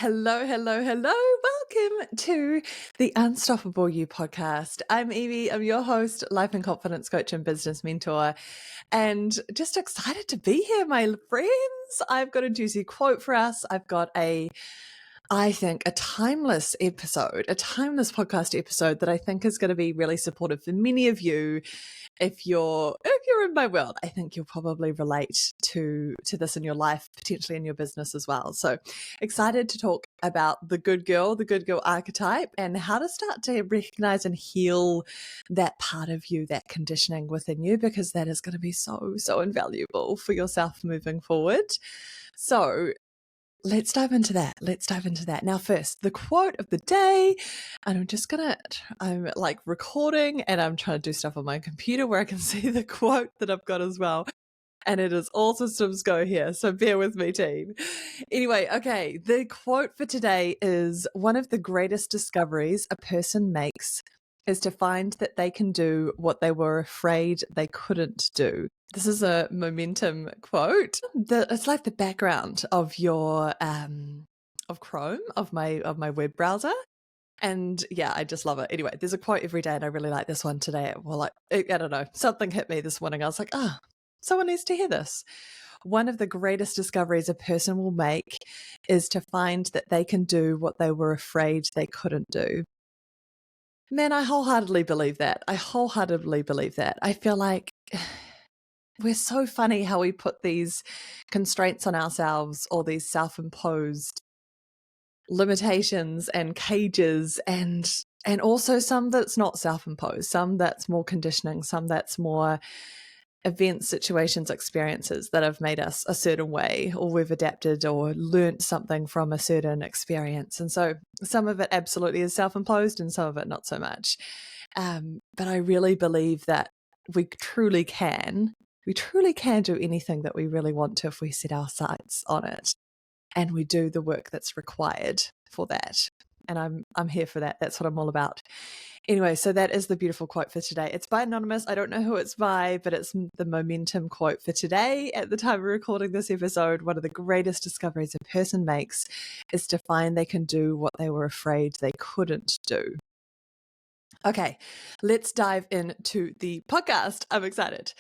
Hello, hello, hello. Welcome to the Unstoppable You podcast. I'm Evie. I'm your host, life and confidence coach and business mentor, and just excited to be here, my friends. I've got a juicy quote for us. I've got I think, a timeless episode, a timeless podcast episode that I think is going to be really supportive for many of you. If you're in my world, I think you'll probably relate to this in your life, potentially in your business as well. So excited to talk about the good girl archetype, and how to start to recognize and heal that part of you, that conditioning within you, because that is going to be so invaluable for yourself moving forward. So let's dive into that. Now, first, the quote of the day. And I'm like recording and I'm trying to do stuff on my computer where I can see the quote that I've got as well. And it is all systems go here. So bear with me, team. Anyway, okay. The quote for today is: one of the greatest discoveries a person makes is to find that they can do what they were afraid they couldn't do. This is a momentum quote. It's like the background of your of Chrome, of my web browser. And yeah, I just love it. Anyway, there's a quote every day, and I really like this one today. Well, I don't know, something hit me this morning. I was like, someone needs to hear this. One of the greatest discoveries a person will make is to find that they can do what they were afraid they couldn't do. Man, I wholeheartedly believe that. I feel like we're so funny how we put these constraints on ourselves, or these self-imposed limitations and cages, and also some that's not self-imposed, some that's more conditioning, some that's more events, situations, experiences that have made us a certain way, or we've adapted or learnt something from a certain experience. And so some of it absolutely is self-imposed and some of it not so much. But I really believe that we truly can do anything that we really want to if we set our sights on it and we do the work that's required for that. And I'm here for that. That's what I'm all about. Anyway, so that is the beautiful quote for today. It's by anonymous. I don't know who it's by, but it's the momentum quote for today. At the time of recording this episode, one of the greatest discoveries a person makes is to find they can do what they were afraid they couldn't do. Okay, let's dive into the podcast. I'm excited.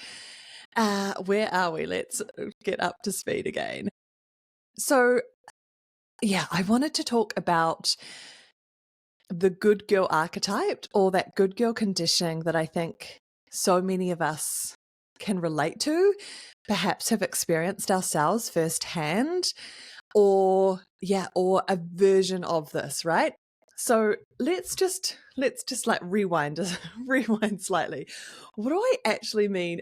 Where are we? Let's get up to speed again. So, yeah, I wanted to talk about the good girl archetype, or that good girl conditioning that I think so many of us can relate to, perhaps have experienced ourselves firsthand, or a version of this, right? So let's just like rewind slightly. What do I actually mean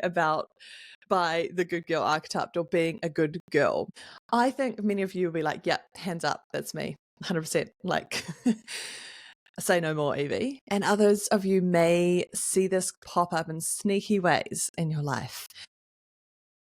by the good girl archetype, or being a good girl? I think many of you will be like, yeah, hands up, that's me, 100%. Like, say no more, Evie. And others of you may see this pop up in sneaky ways in your life.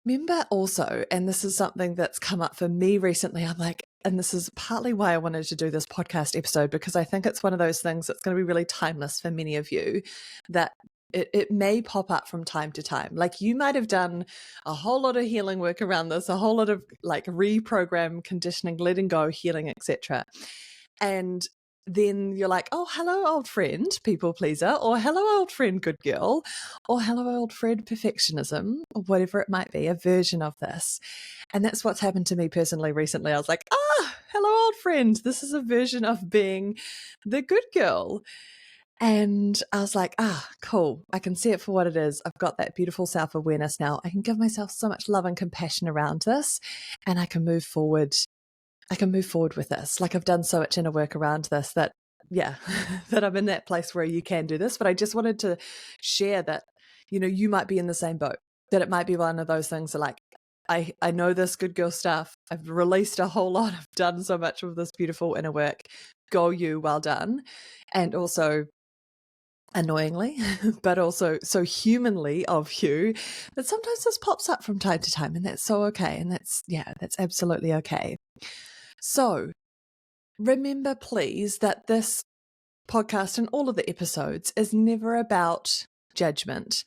Remember also, and this is something that's come up for me recently, I'm like, and this is partly why I wanted to do this podcast episode, because I think it's one of those things that's going to be really timeless for many of you, that it may pop up from time to time. Like, you might have done a whole lot of healing work around this, a whole lot of like reprogram, conditioning, letting go, healing, etc. And then you're like, oh, hello, old friend, people pleaser, or hello, old friend, good girl, or hello, old friend, perfectionism, or whatever it might be, a version of this. And that's what's happened to me personally recently. I was like, hello, old friend, this is a version of being the good girl. And I was like, cool. I can see it for what it is. I've got that beautiful self-awareness now. I can give myself so much love and compassion around this, and I can move forward. With this. Like, I've done so much inner work around this that that I'm in that place where you can do this. But I just wanted to share that, you might be in the same boat, that it might be one of those things that, like, I know this good girl stuff. I've released a whole lot. I've done so much of this beautiful inner work. Go you, well done. And also, annoyingly, but also so humanly of you, that sometimes this pops up from time to time, and that's so okay. And that's absolutely okay. So remember, please, that this podcast and all of the episodes is never about judgment,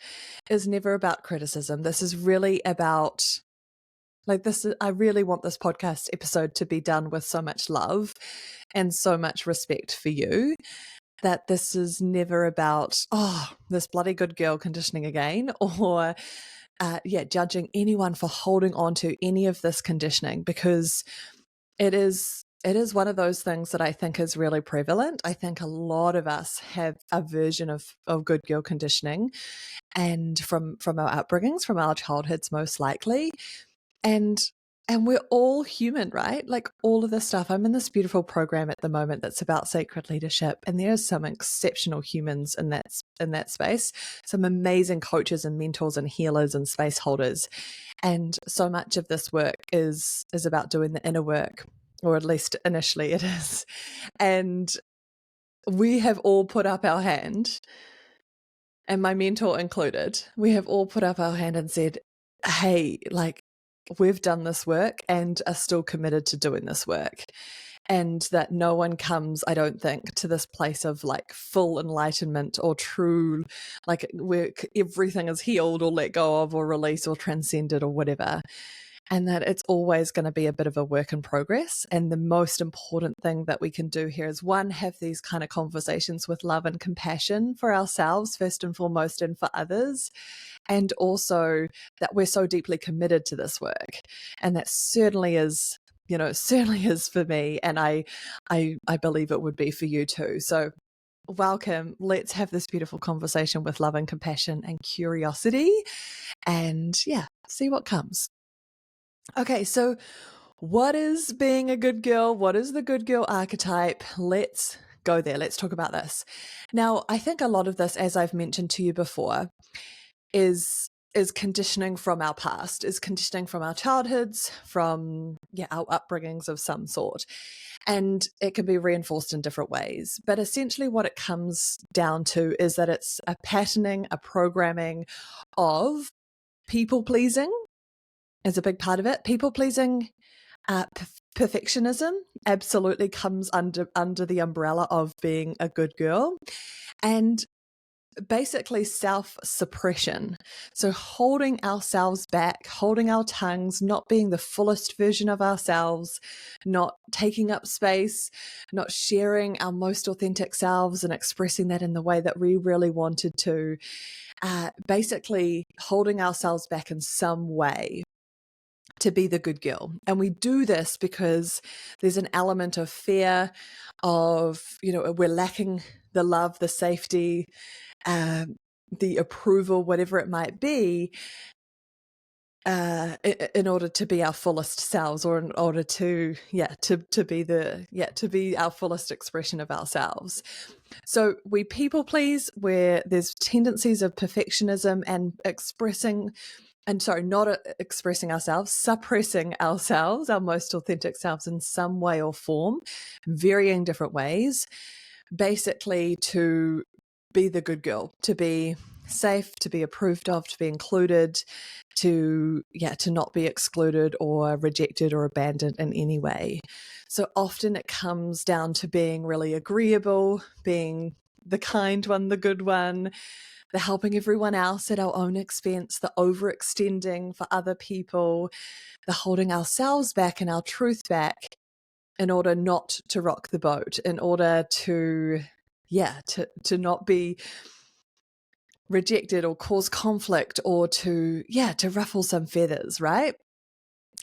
is never about criticism. This is really about Like I really want this podcast episode to be done with so much love and so much respect for you, that this is never about, oh, this bloody good girl conditioning again, or judging anyone for holding on to any of this conditioning, because it is one of those things that I think is really prevalent. I think a lot of us have a version of good girl conditioning, and from our upbringings, from our childhoods most likely. And we're all human, right? Like all of this stuff. I'm in this beautiful program at the moment that's about sacred leadership, and there's some exceptional humans in that space, some amazing coaches and mentors and healers and space holders. And so much of this work is about doing the inner work, or at least initially it is. And we have all put up our hand, and my mentor included, we have all put up our hand and said, hey, like, we've done this work and are still committed to doing this work. And that no one comes, I don't think, to this place of like full enlightenment or true, like where everything is healed or let go of or released or transcended or whatever. And that it's always going to be a bit of a work in progress. And the most important thing that we can do here is, one, have these kind of conversations with love and compassion for ourselves, first and foremost, and for others. And also that we're so deeply committed to this work. And that certainly is, certainly is for me. And I believe it would be for you too. So welcome. Let's have this beautiful conversation with love and compassion and curiosity, and see what comes. Okay, so what is being a good girl? What is the good girl archetype? Let's go there. Let's talk about this. Now, I think a lot of this, as I've mentioned to you before, is conditioning from our past, is conditioning from our childhoods, from our upbringings of some sort. And it can be reinforced in different ways. But essentially what it comes down to is that it's a patterning, a programming of people pleasing is a big part of it. People pleasing, perfectionism absolutely comes under the umbrella of being a good girl, and basically self-suppression. So holding ourselves back, holding our tongues, not being the fullest version of ourselves, not taking up space, not sharing our most authentic selves and expressing that in the way that we really wanted to, basically holding ourselves back in some way to be the good girl. And we do this because there's an element of fear of, we're lacking the love, the safety, the approval, whatever it might be, in order to be our fullest selves, or in order to be our fullest expression of ourselves. So we people please, where there's tendencies of perfectionism and not expressing ourselves, suppressing ourselves, our most authentic selves in some way or form, varying different ways, basically to be the good girl, to be safe, to be approved of, to be included, to not be excluded or rejected or abandoned in any way. So often it comes down to being really agreeable, being the kind one, the good one, the helping everyone else at our own expense, the overextending for other people, the holding ourselves back and our truth back in order not to rock the boat, in order to not be rejected or cause conflict, or to ruffle some feathers, right?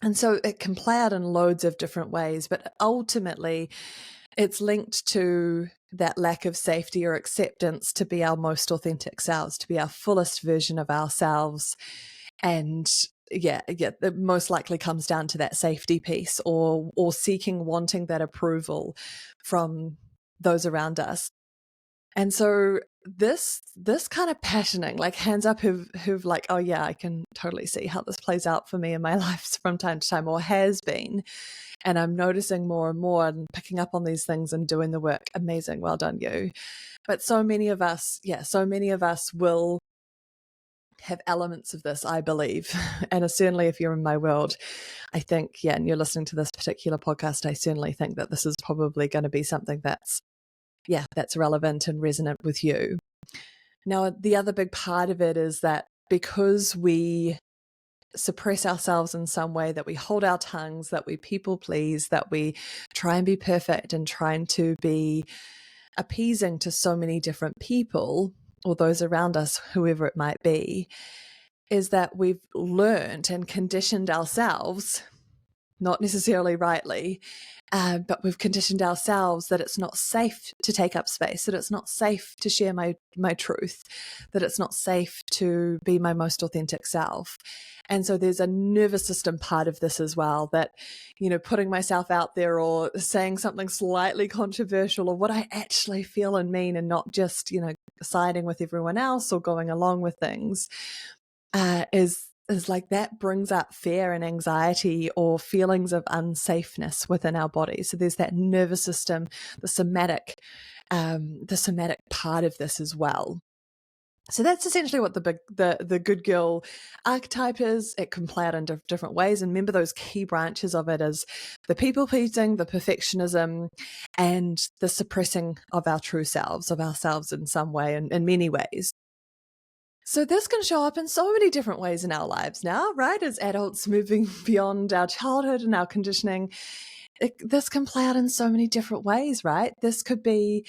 And so it can play out in loads of different ways, but ultimately it's linked to that lack of safety or acceptance to be our most authentic selves, to be our fullest version of ourselves. And it most likely comes down to that safety piece, or wanting that approval from those around us. And so this kind of passioning, like hands up who've like, oh yeah, I can totally see how this plays out for me in my life from time to time, or has been. And I'm noticing more and more and picking up on these things and doing the work. Amazing. Well done, you. But so many of us will have elements of this, I believe. And certainly if you're in my world, I think, and you're listening to this particular podcast, I certainly think that this is probably going to be something that's relevant and resonant with you. Now, the other big part of it is that because we suppress ourselves in some way, that we hold our tongues, that we people please, that we try and be perfect and trying to be appeasing to so many different people or those around us, whoever it might be, is that we've learned and conditioned ourselves, not necessarily rightly, but we've conditioned ourselves that it's not safe to take up space, that it's not safe to share my truth, that it's not safe to be my most authentic self. And so there's a nervous system part of this as well, that, putting myself out there or saying something slightly controversial or what I actually feel and mean, and not just, siding with everyone else or going along with things, is like that brings up fear and anxiety or feelings of unsafeness within our body. So there's that nervous system, the somatic part of this as well. So that's essentially what the good girl archetype is. It can play out in different ways. And remember, those key branches of it is the people pleasing, the perfectionism, and the suppressing of our true selves, of ourselves in some way, in many ways. So this can show up in so many different ways in our lives now, right? As adults moving beyond our childhood and our conditioning, this can play out in so many different ways, right? This could be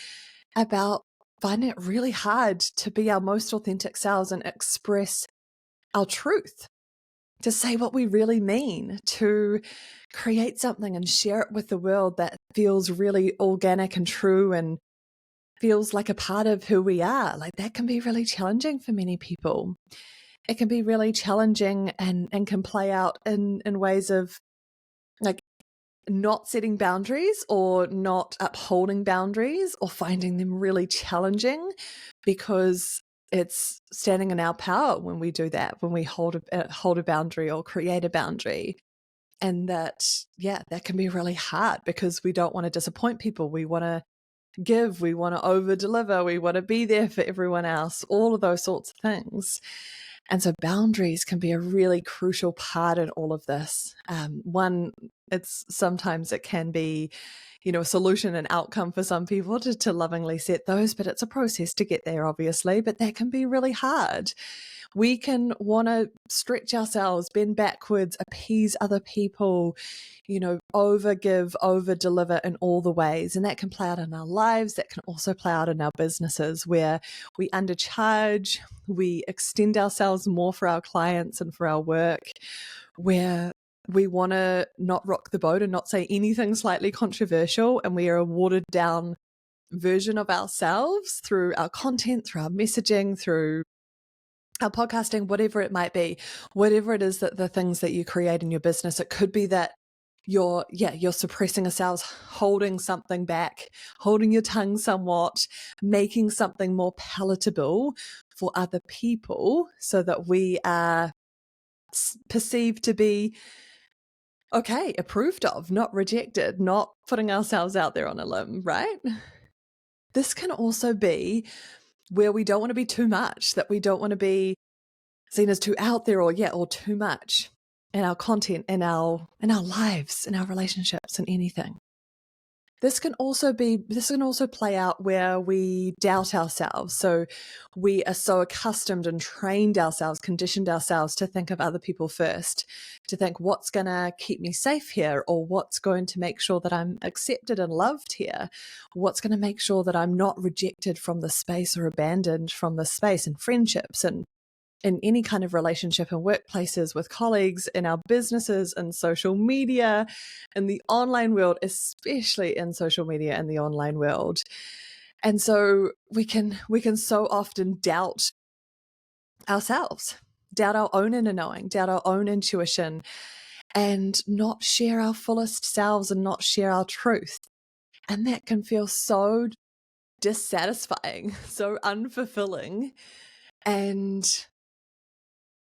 about finding it really hard to be our most authentic selves and express our truth, to say what we really mean, to create something and share it with the world that feels really organic and true and feels like a part of who we are. Like, that can be really challenging for many people. It can be really challenging and can play out in ways of like not setting boundaries or not upholding boundaries or finding them really challenging, because it's standing in our power when we do that, when we hold a boundary or create a boundary. And that can be really hard because we don't want to disappoint people. We want to give, we want to over deliver, we want to be there for everyone else, all of those sorts of things. And so boundaries can be a really crucial part in all of this. Sometimes it can be, a solution and outcome for some people to lovingly set those, but it's a process to get there, obviously, but that can be really hard. We can want to stretch ourselves, bend backwards, appease other people, over give, over deliver in all the ways. And that can play out in our lives. That can also play out in our businesses, where we undercharge, we extend ourselves more for our clients and for our work, where we want to not rock the boat and not say anything slightly controversial. And we are a watered down version of ourselves through our content, through our messaging, through our podcasting, whatever it might be, whatever it is that the things that you create in your business. It could be that you're suppressing yourselves, holding something back, holding your tongue somewhat, making something more palatable for other people so that we are perceived to be okay, approved of, not rejected, not putting ourselves out there on a limb, right? This can also be where we don't want to be too much, that we don't want to be seen as too out there or too much in our content, in our lives, in our relationships, and anything. This can also play out where we doubt ourselves. So we are so accustomed and trained ourselves, conditioned ourselves to think of other people first, to think what's going to keep me safe here, or what's going to make sure that I'm accepted and loved here, what's going to make sure that I'm not rejected from the space or abandoned from the space in friendships and in any kind of relationship in workplaces, with colleagues, in our businesses, and social media, in the online world, especially in social media and the online world. And so we can so often doubt ourselves, doubt our own inner knowing, doubt our own intuition, and not share our fullest selves and not share our truth. And that can feel so dissatisfying, so unfulfilling, and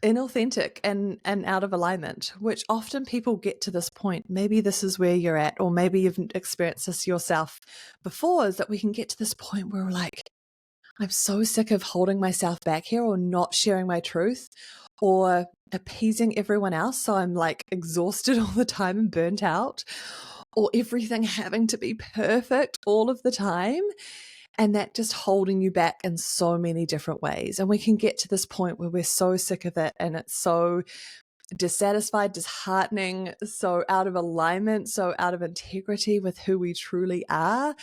inauthentic and out of alignment, which often people get to this point. Maybe this is where you're at, or maybe you've experienced this yourself before, is that we can get to this point where we're like, I'm so sick of holding myself back here, or not sharing my truth, or appeasing everyone else. So I'm like exhausted all the time and burnt out, or everything having to be perfect all of the time. And that just holding you back in so many different ways. And we can get to this point where we're so sick of it, and it's so dissatisfied, disheartening, so out of alignment, so out of integrity with who we truly are,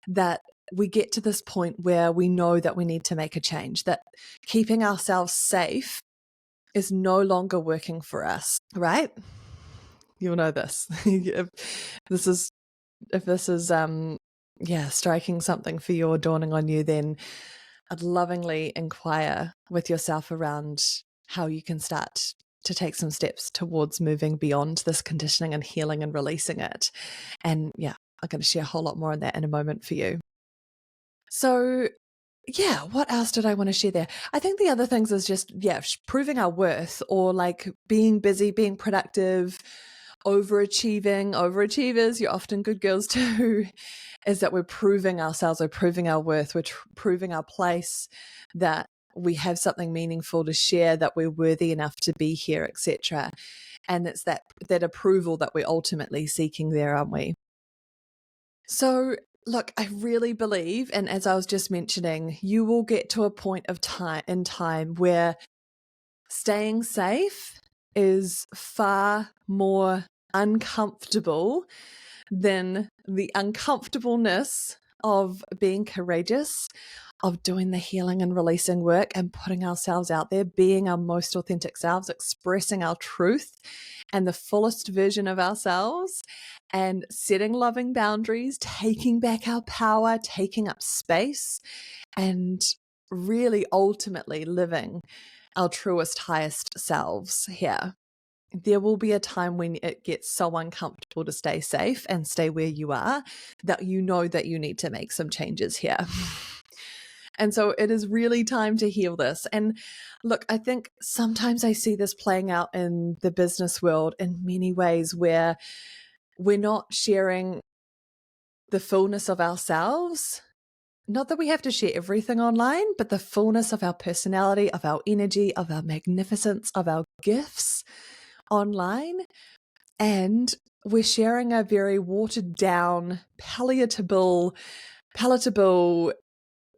that we get to this point where we know that we need to make a change, that keeping ourselves safe is no longer working for us, right? You'll know this. if this is striking something for you or dawning on you, then I'd lovingly inquire with yourself around how you can start to take some steps towards moving beyond this conditioning and healing and releasing it. And yeah, I'm going to share a whole lot more on that in a moment for you. So yeah, what else did I want to share there? I think the other things is just, proving our worth, or like being busy, being productive, overachieving. Overachievers, you're often good girls too, is that we're proving ourselves, we're proving our worth, we're proving our place, that we have something meaningful to share, that we're worthy enough to be here, etc. And it's that approval that we're ultimately seeking there, aren't we? So look, I really believe, and as I was just mentioning, you will get to a point of time where staying safe is far more uncomfortable than the uncomfortableness of being courageous, of doing the healing and releasing work and putting ourselves out there, being our most authentic selves, expressing our truth and the fullest version of ourselves, and setting loving boundaries, taking back our power, taking up space, and really ultimately living our truest, highest selves here. There will be a time when it gets so uncomfortable to stay safe and stay where you are that you know that you need to make some changes here. And so it is really time to heal this. And look, I think sometimes I see this playing out in the business world in many ways, where we're not sharing the fullness of ourselves. Not that we have to share everything online, but the fullness of our personality, of our energy, of our magnificence, of our gifts online. And we're sharing a very watered down, palatable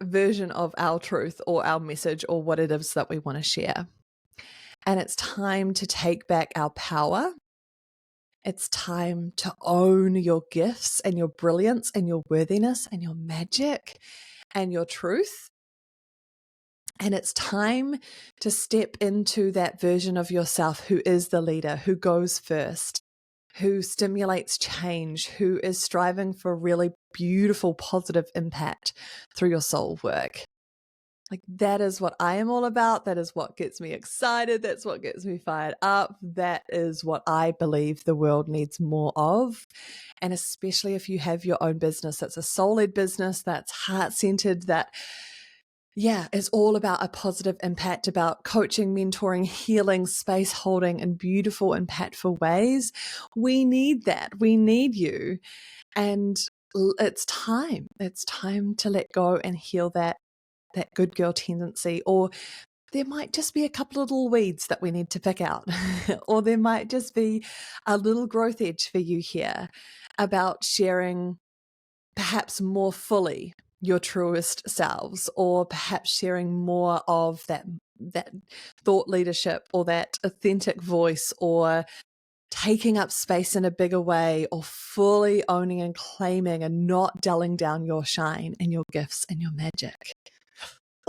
version of our truth or our message or what it is that we want to share. And it's time to take back our power. It's time to own your gifts and your brilliance and your worthiness and your magic and your truth. And it's time to step into that version of yourself who is the leader, who goes first, who stimulates change, who is striving for really beautiful, positive impact through your soul work. Like, that is what I am all about. That is what gets me excited. That's what gets me fired up. That is what I believe the world needs more of. And especially if you have your own business, that's a soul-led business, that's heart-centered, that it's all about a positive impact, about coaching, mentoring, healing, space holding in beautiful, impactful ways. We need that. We need you. And it's time. It's time to let go and heal that good girl tendency. Or there might just be a couple of little weeds that we need to pick out. Or there might just be a little growth edge for you here about sharing perhaps more fully your truest selves, or perhaps sharing more of that thought leadership, or that authentic voice, or taking up space in a bigger way, or fully owning and claiming and not dulling down your shine and your gifts and your magic.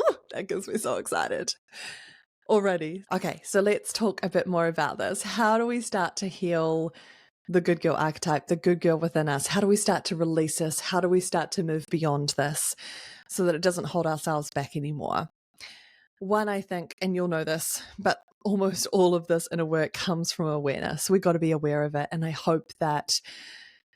Ooh, that gets me so excited already. Okay, so let's talk a bit more about this. How do we start to heal the good girl archetype, the good girl within us? How do we start to release this? How do we start to move beyond this so that it doesn't hold ourselves back anymore? One, I think, and you'll know this, but almost all of this inner work comes from awareness. We've got to be aware of it. And I hope that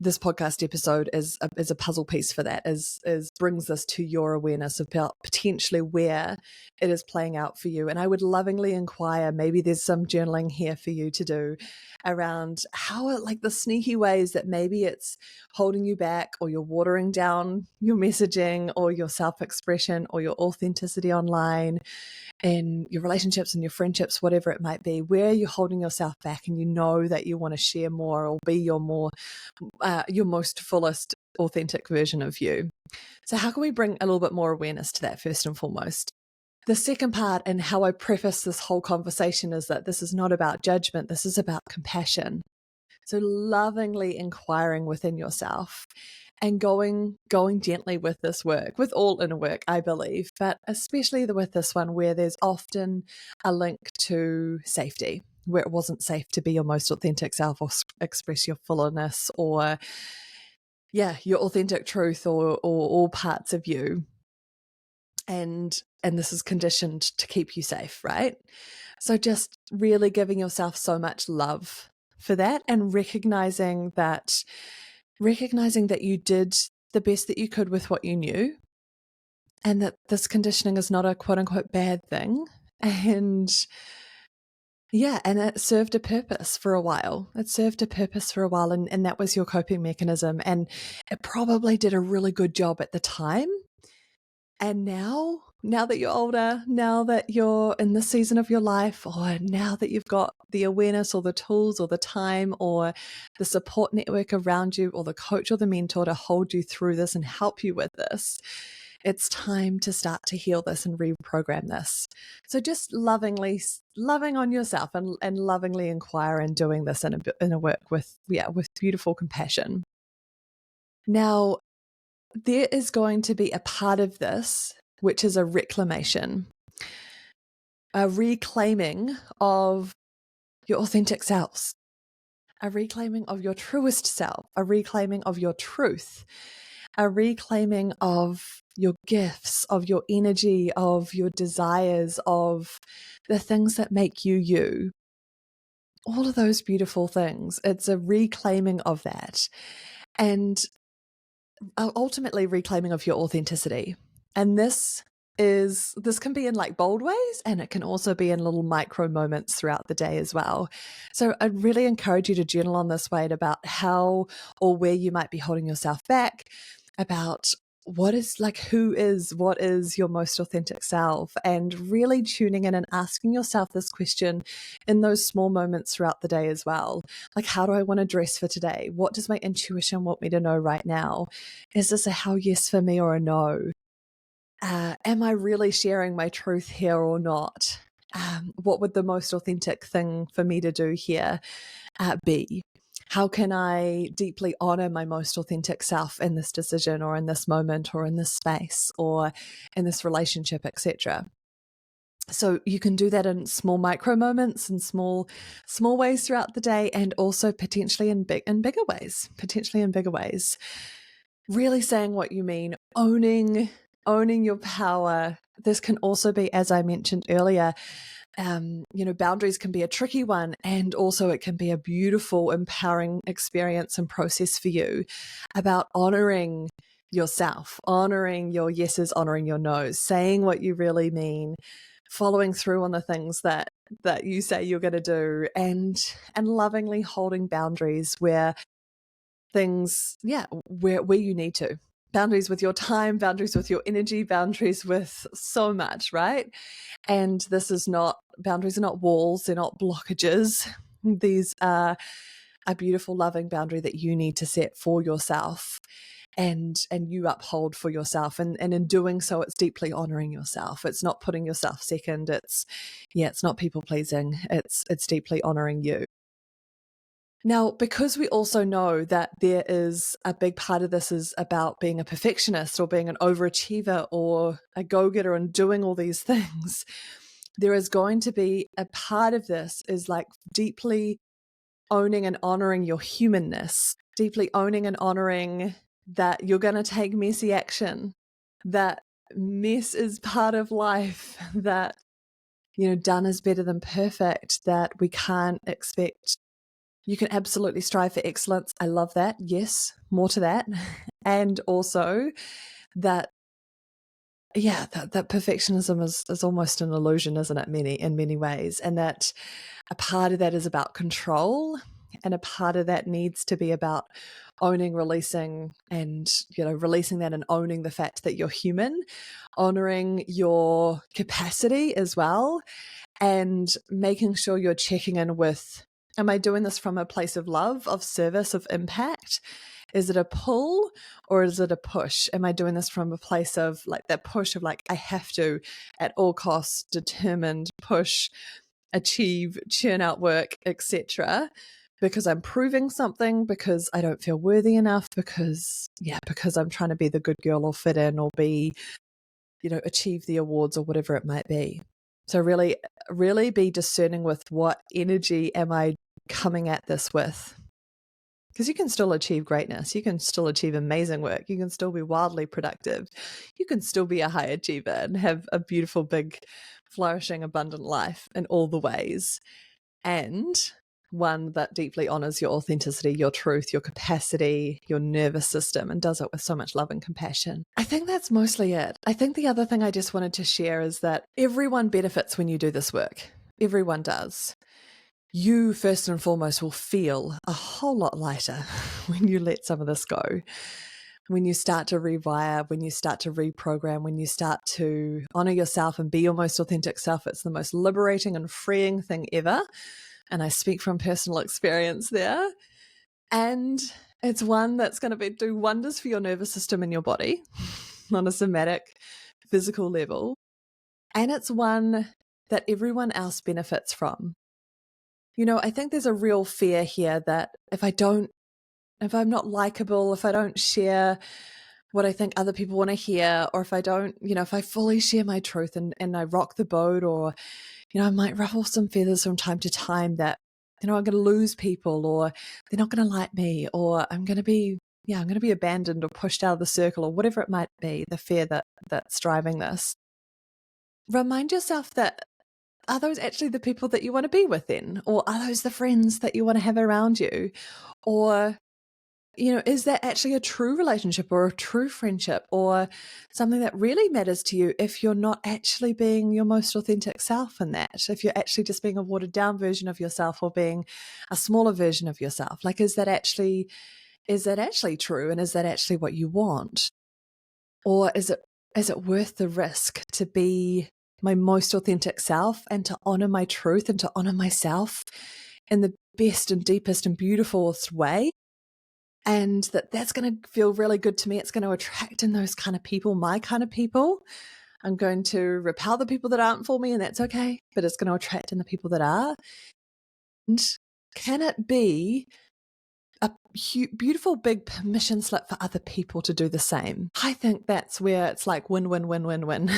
this podcast episode is a puzzle piece for that, is brings this to your awareness about potentially where it is playing out for you. And I would lovingly inquire, maybe there's some journaling here for you to do around how, like, the sneaky ways that maybe it's holding you back, or you're watering down your messaging or your self-expression or your authenticity online, in your relationships and your friendships, whatever it might be, where you're holding yourself back and you know that you want to share more or be your most fullest authentic version of you. So how can we bring a little bit more awareness to that first and foremost? The second part, and how I preface this whole conversation, is that this is not about judgment, this is about compassion. So lovingly inquiring within yourself and going gently with this work, with all inner work, I believe, but especially with this one, where there's often a link to safety, where it wasn't safe to be your most authentic self or express your fullness or your authentic truth or all parts of you. And this is conditioned to keep you safe, right? So just really giving yourself so much love for that, and recognizing that you did the best that you could with what you knew, and that this conditioning is not a quote unquote bad thing. And and it served a purpose for a while. And that was your coping mechanism. And it probably did a really good job at the time. And now that you're older, now that you're in this season of your life, or now that you've got the awareness or the tools or the time or the support network around you, or the coach or the mentor to hold you through this and help you with this, it's time to start to heal this and reprogram this. So just loving on yourself and lovingly inquire, and doing this in a work with beautiful compassion. Now, there is going to be a part of this which is a reclamation, a reclaiming of your authentic selves, a reclaiming of your truest self, a reclaiming of your truth, a reclaiming of your gifts, of your energy, of your desires, of the things that make you you. All of those beautiful things. It's a reclaiming of that. And ultimately reclaiming of your authenticity. And this can be in like bold ways, and it can also be in little micro moments throughout the day as well. So I'd really encourage you to journal on this, Wade, about how or where you might be holding yourself back, about what is your most authentic self, and really tuning in and asking yourself this question in those small moments throughout the day as well. Like, how do I want to dress for today? What does my intuition want me to know right now? Is this a hell yes for me or a no? Am I really sharing my truth here or not? What would the most authentic thing for me to do here be? How can I deeply honor my most authentic self in this decision, or in this moment, or in this space, or in this relationship, etc.? So you can do that in small micro moments and small ways throughout the day, and also potentially in bigger ways. Really saying what you mean, owning your power. This can also be, as I mentioned earlier, boundaries can be a tricky one, and also it can be a beautiful, empowering experience and process for you, about honoring yourself, honoring your yeses, honoring your nos, saying what you really mean, following through on the things that you say you're going to do, and lovingly holding boundaries where where you need to. Boundaries with your time, boundaries with your energy, boundaries with so much, right? And boundaries are not walls, they're not blockages. These are a beautiful, loving boundary that you need to set for yourself, and you uphold for yourself. And in doing so, it's deeply honoring yourself. It's not putting yourself second. It's not people pleasing. It's deeply honoring you. Now, because we also know that there is a big part of this is about being a perfectionist, or being an overachiever, or a go-getter, and doing all these things, there is going to be a part of this is like deeply owning and honoring your humanness, deeply owning and honoring that you're going to take messy action, that mess is part of life, that, done is better than perfect, that we can't expect. You can absolutely strive for excellence. I love that. Yes, more to that. And also that perfectionism is almost an illusion, isn't it? In many ways. And that a part of that is about control, and a part of that needs to be about owning, releasing, and, releasing that and owning the fact that you're human, honoring your capacity as well, and making sure you're checking in with, am I doing this from a place of love, of service, of impact? Is it a pull or is it a push? Am I doing this from a place of like that push of like, I have to at all costs, determined, push, achieve, churn out work, etc., because I'm proving something, because I don't feel worthy enough, because I'm trying to be the good girl or fit in or be, achieve the awards or whatever it might be. So really, really be discerning with what energy am I coming at this with. Because you can still achieve greatness. You can still achieve amazing work. You can still be wildly productive. You can still be a high achiever and have a beautiful, big, flourishing, abundant life in all the ways. And one that deeply honors your authenticity, your truth, your capacity, your nervous system, and does it with so much love and compassion. I think that's mostly it. I think the other thing I just wanted to share is that everyone benefits when you do this work. Everyone does. You first and foremost will feel a whole lot lighter when you let some of this go. When you start to rewire, when you start to reprogram, when you start to honor yourself and be your most authentic self, it's the most liberating and freeing thing ever. And I speak from personal experience there. And it's one that's going to do wonders for your nervous system and your body on a somatic, physical level. And it's one that everyone else benefits from. I think there's a real fear here that if I'm not likable, if I don't share what I think other people want to hear, or if I don't, if I fully share my truth and I rock the boat, or, I might ruffle some feathers from time to time, that, I'm going to lose people, or they're not going to like me, or I'm going to be abandoned or pushed out of the circle, or whatever it might be, the fear that's driving this. Remind yourself that, are those actually the people that you want to be with then? Or are those the friends that you want to have around you? Or, is that actually a true relationship or a true friendship or something that really matters to you if you're not actually being your most authentic self in that? If you're actually just being a watered down version of yourself or being a smaller version of yourself? Like, is that actually true? And is that actually what you want? Or is it worth the risk to be my most authentic self and to honor my truth and to honor myself in the best and deepest and beautifulest way? And that's going to feel really good to me. It's going to attract in those kind of people, my kind of people. I'm going to repel the people that aren't for me, and that's okay, but it's going to attract in the people that are. And can it be a beautiful big permission slip for other people to do the same? I think that's where it's like win, win, win, win, win.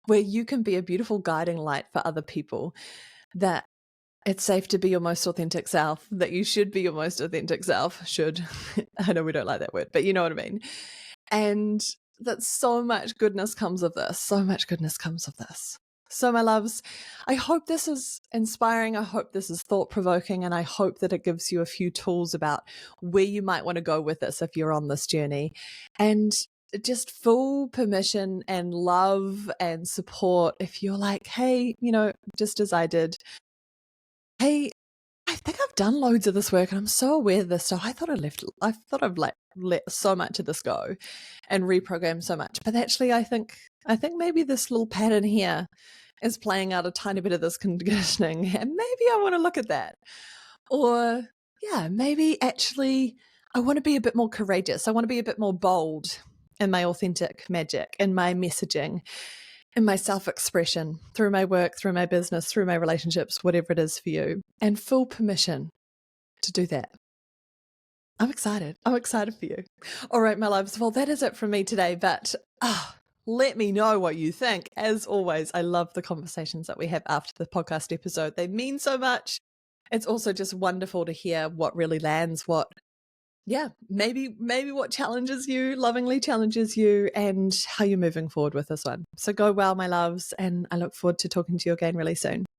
Where you can be a beautiful guiding light for other people, that it's safe to be your most authentic self, that you should be your most authentic self. Should. I know we don't like that word, but you know what I mean. And that so much goodness comes of this. So much goodness comes of this. So my loves, I hope this is inspiring. I hope this is thought-provoking, and I hope that it gives you a few tools about where you might want to go with this if you're on this journey. And just full permission and love and support if you're like, hey, just as I did, hey, I think I've done loads of this work and I'm so aware of this. So I thought I've let so much of this go and reprogrammed so much. But actually I think maybe this little pattern here is playing out a tiny bit of this conditioning, and maybe I want to look at that. Or maybe actually I want to be a bit more courageous. I want to be a bit more bold in my authentic magic, in my messaging, in my self-expression, through my work, through my business, through my relationships, whatever it is for you, and full permission to do that. I'm excited. I'm excited for you. All right, my loves. Well, that is it from me today, but let me know what you think. As always, I love the conversations that we have after the podcast episode. They mean so much. It's also just wonderful to hear what really lands, maybe what challenges you, lovingly challenges you, and how you're moving forward with this one. So go well, my loves, and I look forward to talking to you again really soon.